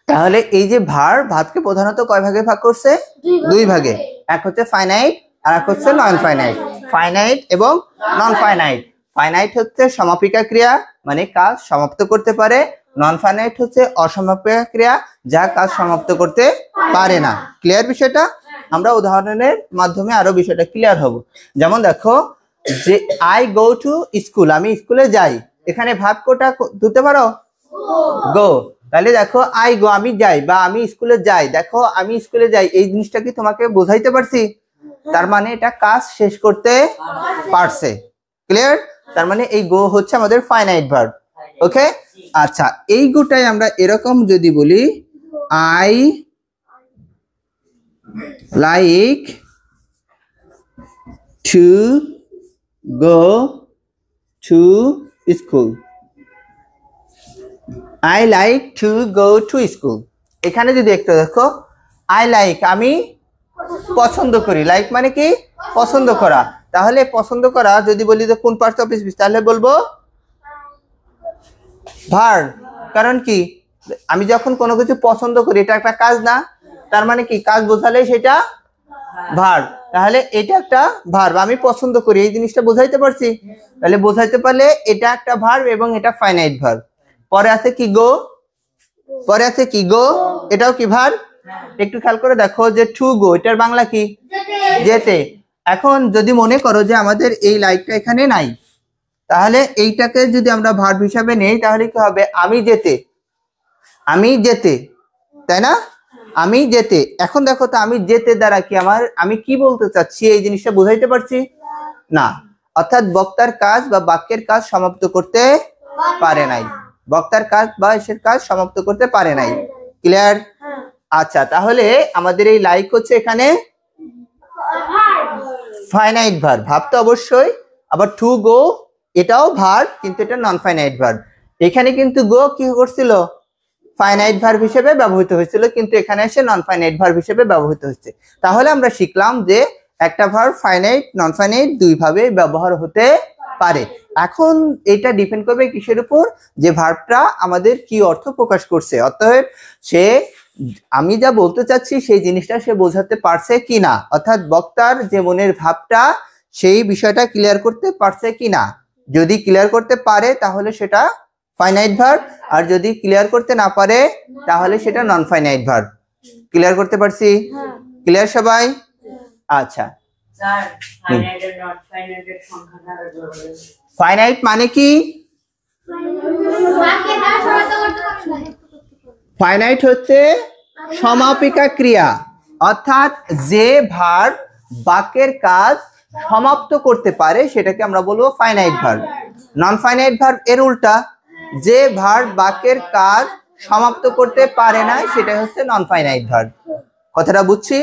তাহলে এই যে ভার্বকে প্রধানত কয় ভাগে ভাগ করছে? দুই ভাগে। এক হচ্ছে ফাইনাইট আর এক হচ্ছে নন ফাইনাইট। ফাইনাইট এবং নন ফাইনাইট। ফাইনাইট হচ্ছে সমাপিকা ক্রিয়া, মানে কাজ সমাপ্ত করতে পারে। নন ফাইনাইট হচ্ছে অসমাপিকা ক্রিয়া, যা কাজ সমাপ্ত করতে পারে না। ক্লিয়ার বিষয়টা? আমরা উদাহরণের মাধ্যমে আরো বিষয়টা ক্লিয়ার হব। যেমন দেখো যে আই গো টু স্কুল, আমি স্কুলে যাই, এখানে ভার্ব কোটা ধরতে পারো? গো। তাহলে দেখো আই গো, আমি যাই বা আমি স্কুলে যাই। দেখো আমি স্কুলে যাই, এই জিনিসটা কি তোমাকে বোঝাইতে পারছি? তার মানে এটা কাজ শেষ করতে পারছে। ক্লিয়ার? তার মানে এই গো হচ্ছে আমাদের ফাইনাইট ভার্ব। ওকে, আচ্ছা এই গোটাই আমরা এরকম যদি বলি, I like to go to school. I like to go to school. এখানে যদি একটু দেখো, আই লাইক আমি পছন্দ করি। লাইক মানে কি? পছন্দ করা। তাহলে পছন্দ করা যদি বলি যে কোন পার্টস অফ স্পিচ, তাহলে বলবো ভার্ব। কারণ কি, আমি যখন কোনো কিছু পছন্দ করি এটা একটা কাজ না? তার মানে কি, কাজ বোঝালে সেটা ভার্ব। তাহলে এটা একটা ভার্ব, আমি পছন্দ করি, এই জিনিসটা বোঝাইতে পারছি? তাহলে বোঝাইতে পারলে এটা একটা ভার্ব এবং এটা ফাইনাইট ভার্ব। পরে আছে কি গো, পরে আছে কি গো, এটাও কি ভার্ব? একটু খেয়াল করে দেখো যে টু গো, এটার বাংলা কি? যেতে। এখন যদি মনে করো যে আমাদের এই লাইকটা এখানে নাই, তাহলে এইটাকে যদি আমরা ভার্ব হিসাবে নেই তাহলে কি হবে? আমি যেতে, আমি যেতে, তাই না? আমি যেতে। এখন দেখো তো আমি যেতে দ্বারা কি আমি কি বলতে চাচ্ছি এই জিনিসটা বুঝাইতে পারছি না? অর্থাৎ বক্তার কাজ বা বাক্যের কাজ সমাপ্ত করতে পারে নাই। বক্তার কাজ বা এর কাজ সমাপ্ত করতে পারে নাই। ক্লিয়ার? আচ্ছা, তাহলে আমাদের এই লাইক হচ্ছে এখানে ফাইনাইট ভার্ব। ভাব তো অবশ্যই। আবার টু গো এটাও ভার্ব, কিন্তু এটা নন ফাইনাইট ভার্ব। এখানে কিন্তু গো কি করছিল? ফাইনাইট ভার্ব হিসেবে ব্যবহৃত হয়েছিল, কিন্তু এখানে এসে নন ফাইনাইট ভার্ব হিসেবে ব্যবহৃত হচ্ছে। তাহলে আমরা শিখলাম যে একটা ভার্ব ফাইনাইট নন ফাইনাইট দুই ভাবে ব্যবহার হতে পারে। এখন এটা ডিপেন্ড করবে কিসের উপর? যে ভার্বটা আমাদের কি অর্থ প্রকাশ করছে। অতএব সে, আমি যা বলতে চাচ্ছি সেই জিনিসটা সে বোঝাতে পারছে কিনা, অর্থাৎ বক্তার যে মনের ভাবটা সেই বিষয়টা ক্লিয়ার করতে পারছে কিনা। যদি ক্লিয়ার করতে পারে তাহলে সেটা ফাইনাইট ভার্ব, আর যদি ক্লিয়ার করতে না পারে তাহলে সেটা নন ফাইনাইট ভার্ব। ক্লিয়ার করতে পারছি? ক্লিয়ার সবাই? আচ্ছা, ফাইনাইট মানে কি? ফাইনাইট হচ্ছে সমাপিকা ক্রিয়া, অর্থাৎ যে ভার্ব বাক্যের কাজ সমাপ্ত করতে পারে সেটাকে আমরা বলবো finite verb. Non finite verb এর উল্টা, যে ভার্ব বাক্যের কাজ সমাপ্ত করতে পারে না সেটা হচ্ছে নন ফাইনাইট ভার্ব। কথাটা বুঝছি?